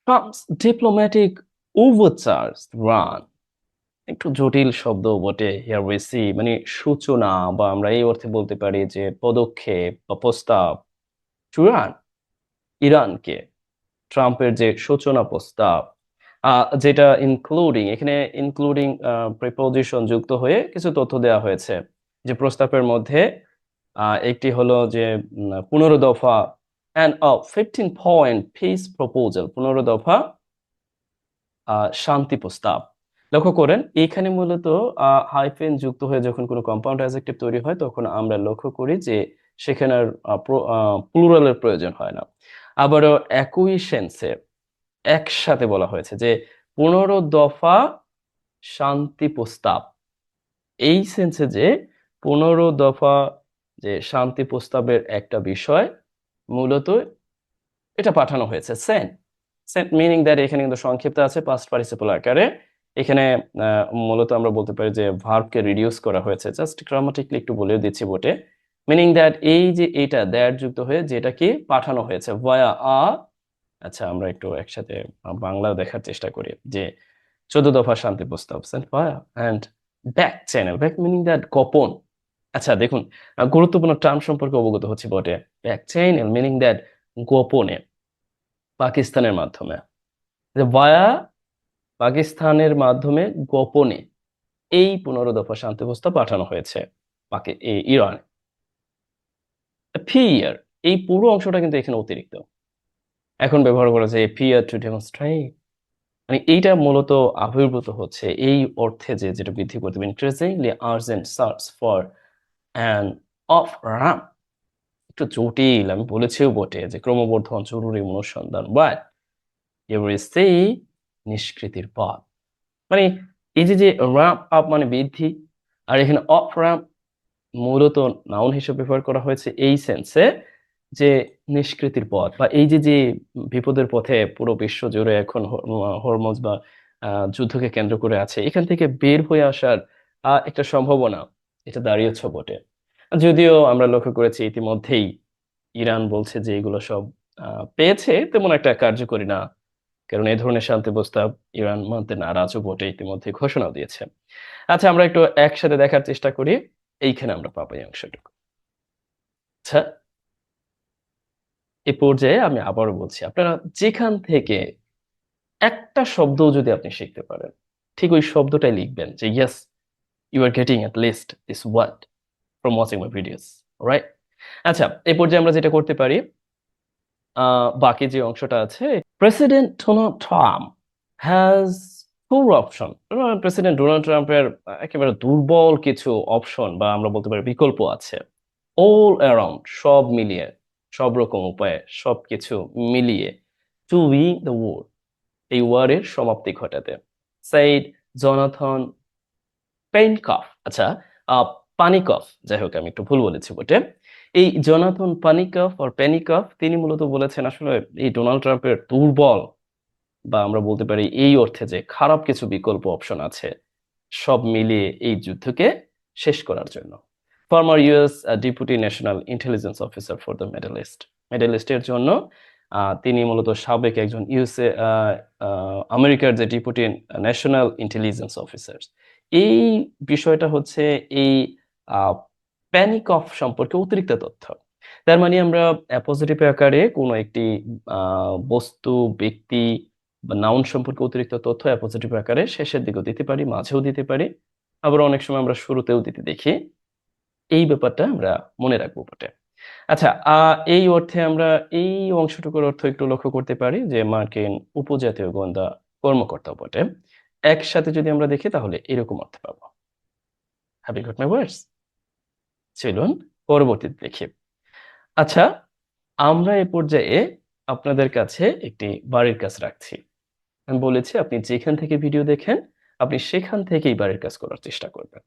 Trump's diplomatic overtures run একটু জটিল শব্দ বটে। হিয়ার উই সি মানে সূচনা, বা আমরা এই অর্থে বলতে পারি যে পদক্ষেপ বা প্রস্তাব। টু ইরানকে ট্রাম্পের যে সূচনা প্রস্তাব, যেটা ইনক্লুডিং, এখানে ইনক্লুডিং প্রিপোজিশন যুক্ত হয়ে কিছু তথ্য দেওয়া হয়েছে। যে প্রস্তাবের মধ্যে একটি হলো যে 15 দফা অ্যান্ড 15 পয়েন্ট পিস প্রপোজাল, 15 দফা শান্তি প্রস্তাব। লক্ষ্য করেন এখানে মূলত হাইফেন যুক্ত হয়ে যখন কোনো কম্পাউন্ড অ্যাডজেক্টিভ তৈরি হয় তখন আমরা লক্ষ্য করি যে সেখানে আর প্লুরালের প্রয়োজন হয় না। আবারও একই সেন্সে একসাথে বলা হয়েছে যে 15 দফা শান্তি প্রস্তাব। এই সেন্সে যে 15 দফা যে শান্তি প্রস্তাবের একটা বিষয় মূলত এটা পাঠানো হয়েছে সেন্ট। সেন্ট মিনিং দ্যাট এখানে কিন্তু সংক্ষিপ্ত আছে পাস্ট পার্টিসিপল আকারে। এখানে মূলত আমরা বলতে পারি যে ভার্বকে রিডিউস করা হয়েছে। জাস্ট গ্রামাটিক্যালি একটু বলে দিচ্ছি বটে। মিনিং দ্যাট এই যে এটা দ্যাট যুক্ত হয়ে যেটা কি পাঠানো হয়েছে ভায়া আচ্ছা আমরা একটু একসাথে বাংলা দেখার চেষ্টা করি যে 14 দফা শান্তি প্রস্তাব sent via and back channel. Back meaning that গোপন। আচ্ছা দেখুন, গুরুত্বপূর্ণ টার্ম সম্পর্কে অবগত হচ্ছে বটে। ব্যাক চ্যানেল মিনিং দ্যাট গোপনে, পাকিস্তানের মাধ্যমে, যে ভায়া পাকিস্তানের মাধ্যমে গোপনে এই 15 দফা শান্তি প্রস্তাব পাঠানো হয়েছে ইরানে। ফিয়ার, এই পুরো অংশটা কিন্তু এখানে অতিরিক্ত। এখন ব্যবহার করা যায় ফিয়ার টু ডেমনস্ট্রেট, মানে এইটা মূলত আবির্ভূত হচ্ছে এই অর্থে যে যেটা বৃদ্ধি করতে হবে increasingly urgent search for an of Ram. একটু জটিল, আমি বলেছিও বটে যে ক্রমবর্ধমান জরুরি অনুসন্ধান, বাট এবারে সেই নিষ্কৃতির পথ। মানে এই যে যে র্যাম্প আপ মানে বৃদ্ধি, আর এখানে অফ র্যাম্প মূলত নাউন হিসেবে ব্যবহার করা হয়েছে এই সেন্সে যে নিষ্কৃতির পথ, বা এই যে যে বিপদের পথে পুরো বিশ্ব জুড়ে এখন হরমুজ বা যুদ্ধকে কেন্দ্র করে আছে, এখান থেকে বের হয়ে আসার একটা সম্ভাবনা এটা দাঁড়িয়েছে বটে। যদিও আমরা লক্ষ্য করেছি ইতিমধ্যেই ইরান বলছে যে এগুলো সব পেয়েছে, তেমন একটা কার্যকরী না। কারণ এই ধরনের শান্তি প্রস্তাব ইরান মানতে নারাজও বটে, ইতিমধ্যে ঘোষণাও দিয়েছে। আচ্ছা আমরা একটু একসাথে দেখার চেষ্টা করি। এইখানে আমরা পাবো এই অংশটুকু। আচ্ছা, এ পর্যায়ে আমি আবারও বলছি, আপনারা যেখান থেকে একটা শব্দ যদি আপনি শিখতে পারেন, ঠিক ওই শব্দটাই লিখবেন যে yes, you are getting at least this word from watching my videos, right? আচ্ছা, এই পর্যায়ে আমরা যেটা করতে পারি, বাকি যে অংশটা আছে, president Donald Trump has four option. President Donald ট্রাম্পের একেবারে দুর্বল কিছু অপশন বা আমরা বলতে পারি বিকল্প আছে। অল অ্যারাউন্ড, সব মিলিয়ে, সব রকম উপায়ে, সবকিছু মিলিয়ে, টু উইন দ্য ওয়ার, এই ওয়ারের সমাপ্তি ঘটাতে। Said Jonathan Panikoff. আচ্ছা, আহ, পানিকফ, যাই হোক আমি একটু ভুল বলেছি বটে। এই জনাথন পানিকফ আর পেনিকফ তিনি মূলত বলেছেন আসলে এই ডোনাল্ড ট্রাম্পের দুর্বল, বা আমরা বলতে পারি এই অর্থে যে খারাপ কিছু বিকল্প অপশন আছে সব মিলিয়ে এই যুদ্ধকে শেষ করার জন্য। Former US deputy national intelligence officer for the middle east, middle ইস্টের জন্য তিনি মূলত সাবেক একজন ইউএসএ আমেরিকার যে ডেপুটি ন্যাশনাল ইন্টেলিজেন্স অফিসার। এই বিষয়টা হচ্ছে এই প্যানিক অফ সম্পর্কে অতিরিক্ত তথ্য। তার মানে আমরা পজিটিভ আকারে কোনো একটি বস্তু, ব্যক্তি বা নাউন সম্পর্কে অতিরিক্ত তথ্য পজিটিভ আকারে শেষের দিকেও দিতে পারি, মাঝেও দিতে পারি, আবার অনেক সময় আমরা শুরুতেও দিতে দেখি। এই ব্যাপারটা আমরা মনে রাখবো বটে। আচ্ছা, এই অর্থে আমরা এই অংশটুকুর অর্থ একটু লক্ষ্য করতে পারি যে মার্কিন উপজাতীয় গোয়েন্দা কর্মকর্তা বটে। একসাথে যদি আমরা দেখি তাহলে এরকম অর্থ পাবো। হ্যাভ ইউ গট মাই ওয়ার্ডস? চলুন পরবর্তীতে দেখি। আচ্ছা, আমরা এ পর্যায়ে আপনাদের কাছে একটি বাড়ির কাজ রাখছি। আমি বলেছি আপনি যেখান থেকে ভিডিও দেখেন আপনি সেখান থেকেই বাড়ির কাজ করার চেষ্টা করবেন।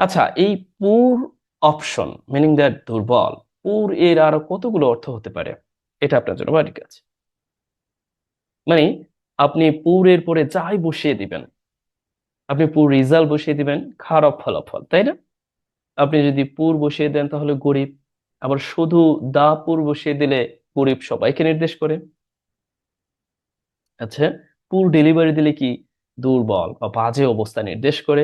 আচ্ছা, এই পুর অপশন মিনিং দ্যাট দুর্বল, পুর এর আরো কতগুলো অর্থ হতে পারে, এটা আপনার জন্য বাড়ির কাজ। মানে আপনি পুরের পরে যাই বসিয়ে দিবেন, আপনি পুর রেজাল্ট বসিয়ে দিবেন খারাপ ফলাফল, তাই না? আপনি যদি পুর বসিয়ে দেন তাহলে গরিব। আবার শুধু দা পুর বসিয়ে দিলে গরিব সবাইকে নির্দেশ করে। আচ্ছা, পুর ডেলিভারি দিলে কি দুর্বল বা বাজে অবস্থা নির্দেশ করে?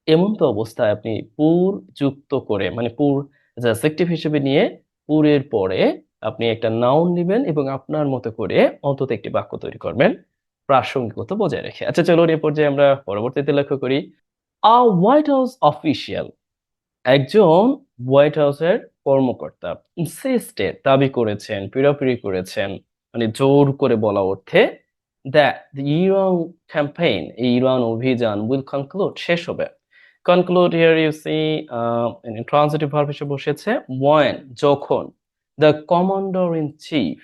এমন তো অবস্থায় আপনি পুর যুক্ত করে, মানে পুর সাবজেক্টিভ হিসেবে নিয়ে পুরের পরে আপনি একটা নাউন নেবেন এবং আপনার মতো করে অন্তত একটি বাক্য তৈরি করবেন প্রাসঙ্গিকতা বজায় রেখে। আচ্ছা, চলুন এ পর্যায়ে আমরা পরবর্তীতে লক্ষ্য করি। আ হোয়াইট হাউস অফিসিয়াল, একজন হোয়াইট হাউসের কর্মকর্তা, ইনসিস্টেড, দাবি করেছেন, পিড়াপিড়ি করেছেন, মানে জোর করে বলা অর্থে, দ্যাট দ্য ইরান ক্যাম্পেইন, এই ইরান অভিযান, উইল কনক্লুড, শেষ হবে। Conclude here you see transitive verb হিসেবে বসেছে when, যখন, দ্য কমান্ডার ইন চিফ,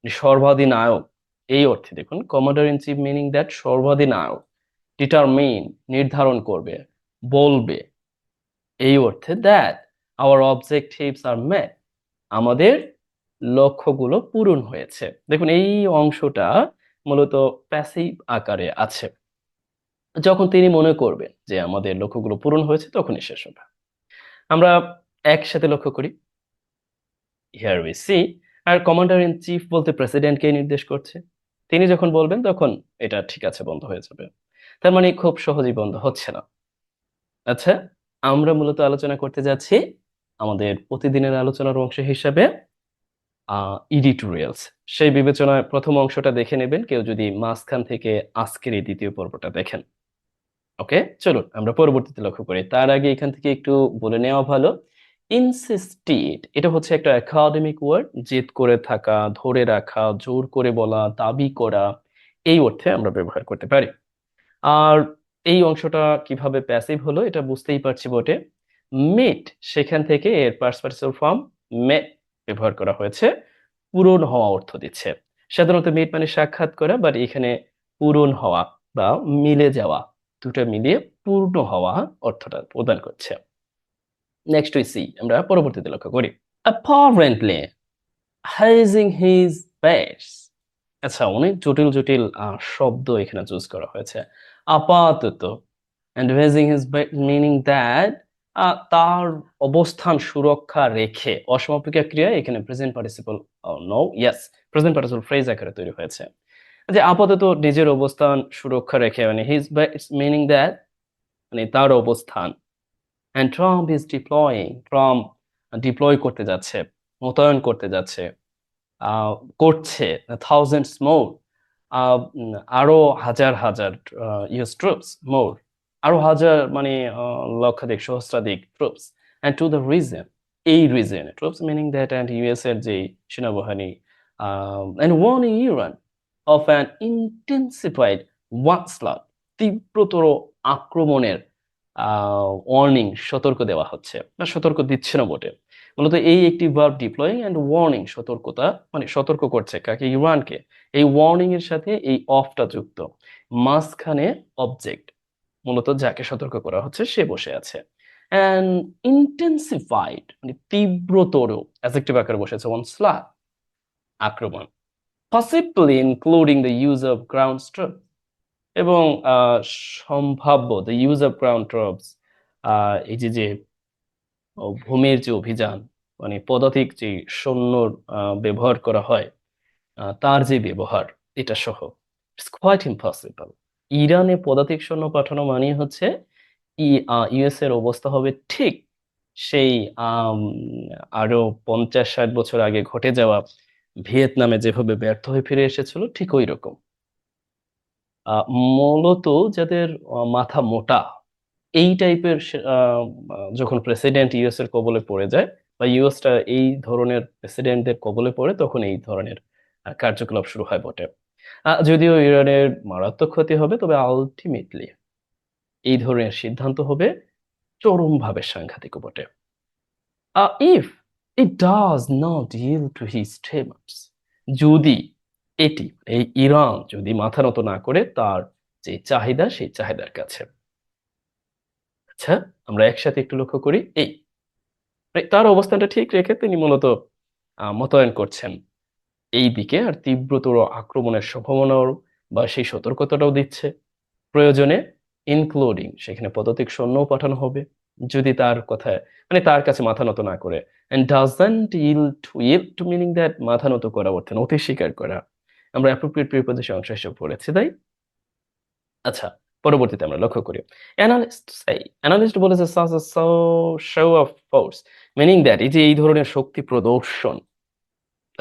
সর্বাধিনায়ক, এই অর্থে দেখুন, commander in chief meaning that সর্বাধিনায়ক, ডিটারমিন, নির্ধারণ করবে, বলবে, এই অর্থে দ্যাট আওয়ার অবজেক্টিভস আর মেট, আমাদের লক্ষ্যগুলো পূরণ হয়েছে। দেখুন এই অংশটা মূলত প্যাসিভ আকারে আছে। যখন তিনি মনে করবেন যে আমাদের লক্ষ্যগুলো পূরণ হয়েছে তখনই শেষ হবে। আমরা একসাথে লক্ষ্য করি। হিয়ার উই সি, আর কমান্ডার ইন চিফ বলতে প্রেসিডেন্টকে নির্দেশ করছে। তিনি যখন বলবেন তখন এটা ঠিক আছে, বন্ধ হয়ে যাবে। তার মানে খুব সহজেই বন্ধ হচ্ছে না। আচ্ছা, আমরা মূলত আলোচনা করতে যাচ্ছি আমাদের প্রতিদিনের আলোচনার অংশ হিসাবে এডিটোরিয়ালস। সেই বিবেচনায় প্রথম অংশটা দেখে নেবেন কেউ যদি মাঝখান থেকে আজকের এই দ্বিতীয় পর্বটা দেখেন। ওকে, চলুন আমরা পরবর্তীতে লক্ষ্য করি। তার আগে এখান থেকে একটু বলে নেওয়া ভালো। ইনসিস্টেড, এটা হচ্ছে একটা একাডেমিক ওয়ার্ড, জেদ করে থাকা, ধরে রাখা, জোর করে বলা, দাবি করা, এই অর্থে আমরা ব্যবহার করতে পারি। আর এই অংশটা কিভাবে প্যাসিভ হলো এটা বুঝতেই পারছি বটে। মেট, সেখান থেকে এর পাস্ট পার্টিসিপল ফর্ম মেট ব্যবহার করা হয়েছে, পূরণ হওয়া অর্থ দিচ্ছে। সাধারণত মেট মানে সাক্ষাৎ করা, বাট এখানে পূরণ হওয়া বা মিলে যাওয়া, দুটো মিলিয়ে পূর্ণ হওয়া অর্থটা প্রদান করছে। নেক্সট উই সি, আমরা পরবর্তীতে লক্ষ্য করি। apparently hazing his best। আচ্ছা, অনেক জটিল জটিল শব্দ এখানে চুজ করা হয়েছে। আপাতত, and raising his meaning that তার অবস্থান সুরক্ষা রেখে, অসমাপিকা ক্রিয়া এখানে present participle, no yes, present participle phrase আকারে তৈরি হয়েছে। যে আপাতত নিজের অবস্থান সুরক্ষা রেখে, মানে হিজ মিনিং দ্যাট, মানে তার অবস্থান। and Trump is deploying, Trump deploy করতে যাচ্ছে, মোতায়েন করতে যাচ্ছে, আহ, করছে থাউজেন্ডস মোর, আরো হাজার হাজার ইউএস ট্রুপস মোর, আরো হাজার মানে লক্ষাধিক সহস্রাধিক troops, and to the reason, এই reason, troops meaning that, and US এর যে সেনাবাহিনী, and warning Iran of an intensified onslaught, তীব্রতর আক্রমণের ওয়ার্নিং, সতর্ক দেওয়া হচ্ছে, বা সতর্ক দিচ্ছে না বটে। মূলত এই একটি ভার্ব, ডিপ্লয়িং অ্যান্ড ওয়ার্নিং, সতর্কতা মানে সতর্ক করছে কাকে, ইরানকে। এই ওয়ার্নিং এর সাথে এই অফটা যুক্ত, মাঝখানে অবজেক্ট, মূলত যাকে সতর্ক করা হচ্ছে সে বসে আছে। অ্যান্ড ইন্টেন্সিফাইড মানে তীব্রতর, অ্যাডজেক্টিভ আকারে বসেছে, অনস্লাট, আক্রমণ। Possibly including the use of ground troops, এবং সম্ভাব্য the use of ground troops, এই যে যে ভূমির যে অভিযান, মানে পদাতিক যে সৈন্য ব্যবহার করা হয়, তার যে ব্যবহার, এটা সহ, ইটস কোয়াইট ইম্পসিবল। ইরানে পদাতিক সৈন্য পাঠানো মানে হচ্ছে ইউএস এর অবস্থা হবে ঠিক সেই আম, আরো 50-60 বছর আগে ঘটে যাওয়া ভিয়েতনামে যেভাবে ব্যর্থ হয়ে ফিরে এসেছিল, ঠিক ওই রকম। মূলত যাদের মাথা মোটা, এই টাইপের যখন প্রেসিডেন্ট ইউএস এর কবলে পড়ে যায়, বা ইউএসটা এই ধরনের প্রেসিডেন্টদের কবলে পড়ে, তখন এই ধরনের কার্যকলাপ শুরু হয় বটে। যদিও ইরানের মারাত্মক ক্ষতি হবে, তবে আলটিমেটলি এই ধরনের সিদ্ধান্ত হবে চরমভাবে সাংঘাতিক বটে। If it does not yield to his terms, যদি এটি, এই ইরান যদি মাথা নত না করে তার যে চাহিদা, সেই চাহিদার কাছে। আচ্ছা, আমরা একসাথে একটু লক্ষ্য করি। এই তার অবস্থানটা ঠিক রেখে তিনি মূলত মোতায়েন করছেন এই দিকে, আর তীব্রতর আক্রমণের সম্ভাবনাও বা সেই সতর্কতাটাও দিচ্ছে। প্রয়োজনে ইনক্লুডিং, সেখানে পদাতিক সৈন্যও পাঠানো হবে যদি তার কথায়, মানে তার কাছে মাথা নত না করে। And doesn't yield to meaning that, মাথা নত করা অর্থে নতি স্বীকার করা, আমরা অ্যাপ্রোপ্রিয়েট প্রিপোজিশন অংশ হিসেবে পড়েছি, তাই? আচ্ছা, পরবর্তীতে আমরা লক্ষ্য করি অ্যানালিস্ট বলেছে such a show of force, meaning that এই যে এই ধরনের শক্তি প্রদর্শন,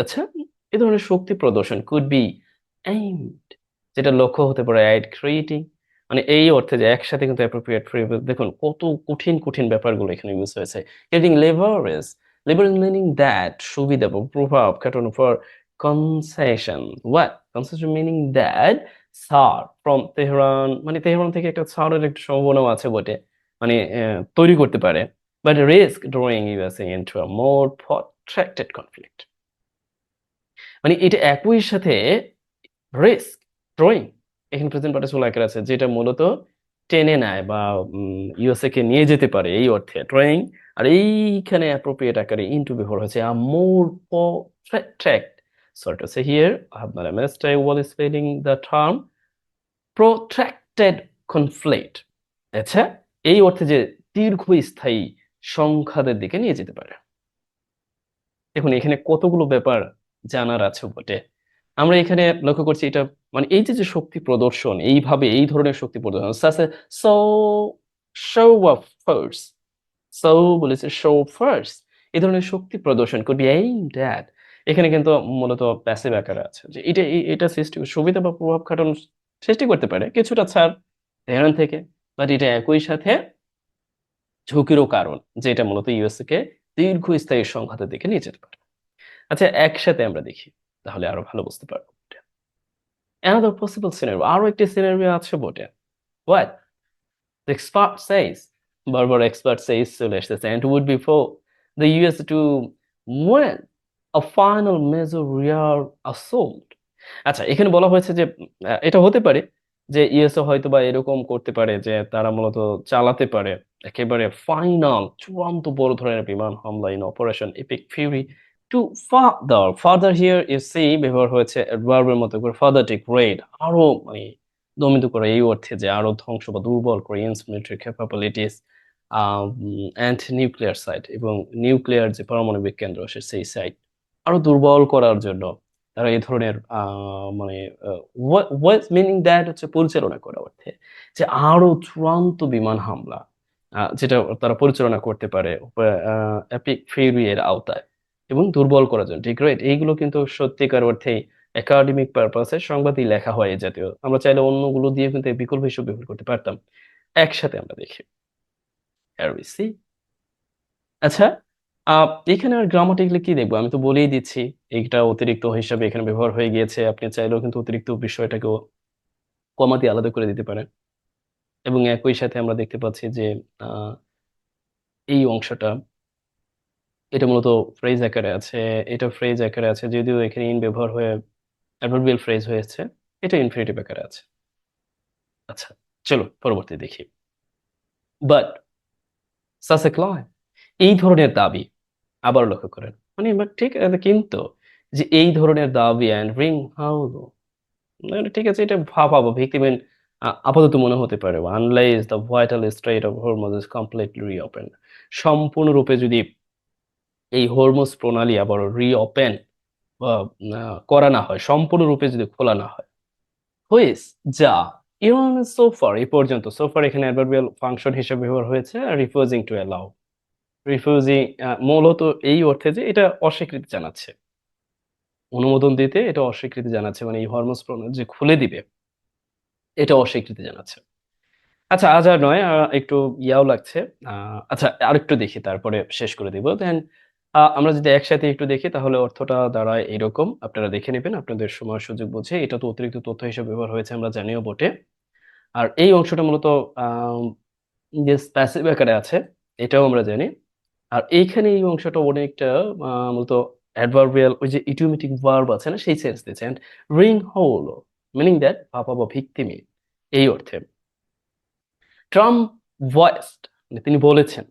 আচ্ছা, এই ধরনের শক্তি প্রদর্শন কুড বি aimed, যেটা লক্ষ্য হতে পারে at creating, মানে এই অর্থে যে একসাথে কিন্তু অ্যাপ্রোপ্রিয়েট দেখুন কত কঠিন কঠিন ব্যাপারগুলো এখানে ইউজ হয়েছে। creating leverage meaning that সুবিধা বা প্রভাব খাটানো for concession meaning that SAR from Tehran, মানে তেহরান থেকে একটা সারের একটা সম্ভাবনাও আছে বটে, মানে তৈরি করতে পারে, but risk drawing USA into a more protracted conflict, মানে এটা একই সাথে রিস্ক ড্রয়িং, এখানে প্রেজেন্ট পার্টিসিপল আকারে আছে, যেটা মূলত টেনে নেয় বা ইউএসএ কে নিয়ে যেতে পারে এই অর্থে ড্রয়িং, আর এইখানে অ্যাপ্রোপ্রিয়েট আকারে ইনটু ব্যবহার হয়েছে a more protract, so to say here I have made a mistake while spelling the term protracted conflict, আচ্ছা, এই অর্থে যে দীর্ঘস্থায়ী সংঘাতের দিকে নিয়ে যেতে পারে। দেখুন এখানে কতগুলো ব্যাপার জানার আছে বটে। আমরা এখানে লক্ষ্য করছি এটা, মানে এই যে যে শক্তি প্রদর্শন, এইভাবে এই ধরনের শক্তি প্রদর্শন so show off force, so বলেছে শো ফার্স্ট, এই ধরনের শক্তি প্রদর্শন could be aimed at, এখানে কিন্তু মূলত প্যাসিভ আকারে আছে, যে এটা সৃষ্টি সুবিধা বা প্রভাব খাটানোর সৃষ্টি করতে পারে কিছুটা ছাড় তেহরান থেকে, বাট এটা একই সাথে ঝুঁকিরও কারণ, যেটা মূলত ইউএসএ কে দীর্ঘস্থায়ী সংঘাতের দিকে নিয়ে যেতে পারে। আচ্ছা, একসাথে আমরা দেখি, তাহলে আরো ভালো বুঝতে পারবো। Another possible scenario, আরো একটি সিনারিও আছে বটে। What? The expert says, বারবার expert says চলে এসেছে, and would be for the US to win a final major rear assault. আচ্ছা, এখানে বলা হয়েছে যে এটা হতে পারে যে ইউএসএ হয়তো বা এরকম করতে পারে যে তারা মূলত চালাতে পারে একেবারে ফাইনাল চূড়ান্ত বড় ধরনের বিমান হামলা in operation epic fury to farther here you see ব্যবহার হয়েছে অ্যাডভার্বের মতো করে ফাদার টেক রেড, আরো মানে দমিত করে এই অর্থে যে আরো ধ্বংস বা দুর্বল করে its military capabilities and nuclear site, এবং নিউক্লিয়ার যে পারমাণবিক কেন্দ্র সেই সাইট আরো দুর্বল করার জন্য তারা এই ধরনের মানে মিনিং দ্যাট হচ্ছে পরিচালনা করা অর্থে, যে আরো চূড়ান্ত বিমান হামলা যেটা তারা পরিচালনা করতে পারে এপিক ফিউরি এর আওতায়, এবং দুর্বল করার জন্য ঠিক রাইট, এইগুলো কিন্তু সত্যিকার অর্থে একাডেমিক পারপাসে সংবাদই লেখা হয় এই জাতীয়, আমরা চাইলে অন্যগুলো দিয়ে কিন্তু এই বিকল্প হিসেবে ব্যবহার করতে পারতাম। একসাথে আমরা দেখি, Here we see. আচ্ছা, এখানে আর গ্রামাটিক্যালি কি দেখবো, আমি তো বলেই দিচ্ছি এইটা অতিরিক্ত হিসাবে এখানে ব্যবহার হয়ে গিয়েছে, আপনি চাইলেও কিন্তু অতিরিক্ত বিষয়টাকেও কমা দিয়ে আলাদা করে দিতে পারেন, এবং একই সাথে আমরা দেখতে পাচ্ছি যে আহ, এই অংশটা এটা মূলত ফ্রেজ আকারে আছে, এটা ফ্রেজ আকারে আছে, যদিও এখানে ইন ব্যবহার হয়ে অ্যাডভার্বিয়াল ফ্রেজ হয়েছে, এটা ইনফিনিটিভ আকারে আছে। আচ্ছা, চলো পরবর্তী দেখি। বাট সাস এ ক্লায়েন্ট, এই ধরনের দাবি, আবার লক্ষ্য করেন, মানে ঠিক আছে কিন্তু, যে এই ধরনের দাবি অ্যান্ড রিং হাউস, ঠিক আছে, এটা ভাবাবো ভিত্তিহীন আপাতত মনে হতে পারে, unless the vital strait of Hormuz is completely reopen, সম্পূর্ণরূপে যদি এই হরমোজ প্রণালী আবার রিওপেন বা করা না হয়, সম্পূর্ণরূপে যদি খোলা না হয়, হুইস যা ইউন সোফার, এই পর্যন্ত সোফার এখানে অ্যাডভার্বিয়াল ফাংশন হিসেবে ব্যবহার হয়েছে, রিফিউজিং টু অ্যালাউ, রিফিউজিং মূলত এই অর্থে যে এটা অস্বীকৃতি জানাচ্ছে, অনুমোদন দিতে এটা অস্বীকৃতি জানাচ্ছে, মানে এই হরমোজ প্রণালী যে খুলে দিবে এটা অস্বীকৃতি জানাচ্ছে। আচ্ছা, আজ আর নয়, একটু ইয়াও লাগছে। আচ্ছা, আরেকটু দেখি তারপরে শেষ করে দিব দেন। আমরা যদি একসাথে একটু দেখি তাহলে অর্থটা দাঁড়ায় এরকম, আপনারা দেখে নেবেন আপনাদের সময় সুযোগ বুঝে, এটা তো অতিরিক্ত তথ্য হিসেবে ব্যবহার হয়েছে আমরা জানিও বটে, আর এই অংশটা মূলত আহ যে প্যাসিভ আকারে আছে এটাও আমরা জানি, আর এইখানে এই অংশটা অনেকটা মূলত অ্যাডভার্বিয়াল ওই যে ইডিওমেটিক ভার্ব আছে না সেই সেন্স দিচ্ছে, এন্ড রিং হলো মিনিং দ্যাট ভাপা বা ভিক্টিমি, এই অর্থে ট্রাম্প ভয়েসড, মানে তিনি বলেছেন,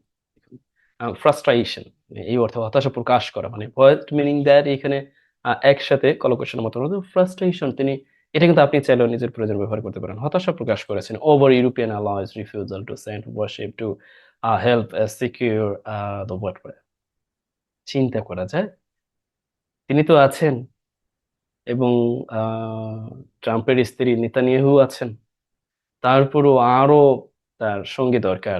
ফ্রাস্ট্রেশন এই অর্থে হতাশা প্রকাশ করা, মানে ভয়েসড মিনিং দ্যাট এখানে একসাথে কলোকেশনের মতো ফ্রাস্ট্রেশন তিনি, এটা কিন্তু আপনি চাইলেও নিজের প্রয়োজন ব্যবহার করতে পারেন, হতাশা প্রকাশ করেছেন over European alliance refusal to send warship to help secure the waterway, চিন্তা করা যায় তিনি তো আছেন এবং ট্রাম্পের স্ত্রী নেতানিয়াহু আছেন, তারপরও আরো তার সঙ্গী দরকার,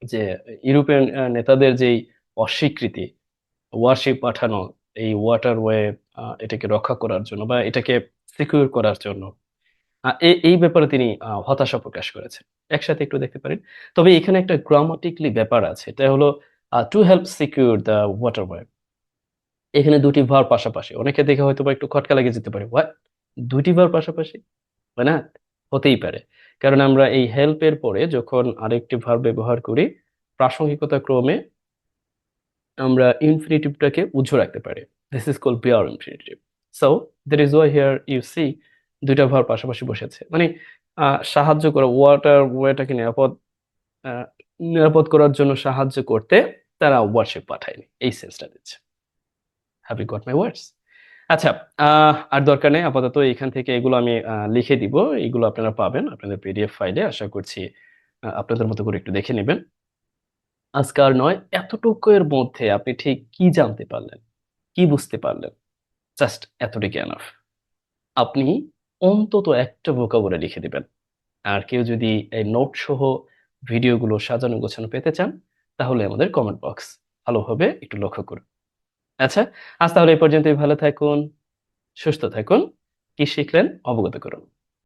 যে ইউরোপিয়ান নেতাদের যেই অস্বীকৃতি, ওয়ারশিপ পাঠানো এই ওয়াটারওয়ে এটাকে রক্ষা করার জন্য বা এটাকে সিকিউর করার জন্য, এই ব্যাপারে তিনি হতাশা প্রকাশ করেছেন। একসাথে একটু দেখতে পারেন। তবে এখানে একটা গ্রামাটিক্যালি ব্যাপার আছে, এটা হলো to help secure the waterway. এখানে দুটি ভার পাশাপাশি, অনেকে দেখে হয়তো বা একটু খটকা লেগে যেতে পারে, হোয়াট, দুটি ভার পাশাপাশি, হয় না? হতেই পারে, কারণ আমরা এই হেল্পের পরে যখন আরেকটি ভার ব্যবহার করি, প্রাসঙ্গিকতা ক্রমে আমরা ইনফিনিটিভটাকে উজ্জ্ব রাখতে পারি। This is called pure infinitive. So that is why here you see দুইটা ভার পাশাপাশি বসেছে, মানে সাহায্য করা, ওয়াটার ওয়েটাকে আহ, নিরাপদ করার জন্য সাহায্য করতে তারা ওয়ারশিপ পাঠায়নি, এই সেন্সটা দিচ্ছে। হ্যাভ ইউ গট মাই ওয়ার্ডস? আচ্ছা, আর দরকার নেই আপাতত, এখান থেকে এগুলো আমি লিখে দিব, এগুলো আপনারা পাবেন আপনাদের পিডিএফ ফাইলে। আশা করছি আপনাদের মতো করে একটু দেখে নেবেন। আজকে আর নয়, এতটুকু এর মধ্যে আপনি ঠিক কি জানতে পারলেন, কি বুঝতে পারলেন, জাস্ট এতটুকু এনাফ। আপনি অন্তত একটা ভোকাবুলারি লিখে দিবেন। আর কেউ যদি এই নোট সহ ভিডিওগুলো সাজানো গোছানো পেতে চান, তাহলে আমাদের কমেন্ট বক্স ভালোভাবে একটু লক্ষ্য করুন। আচ্ছা, আজ তাহলে এই পর্যন্তই। ভালো থাকুন, সুস্থ থাকুন। কি শিখলেন অবগত করুন।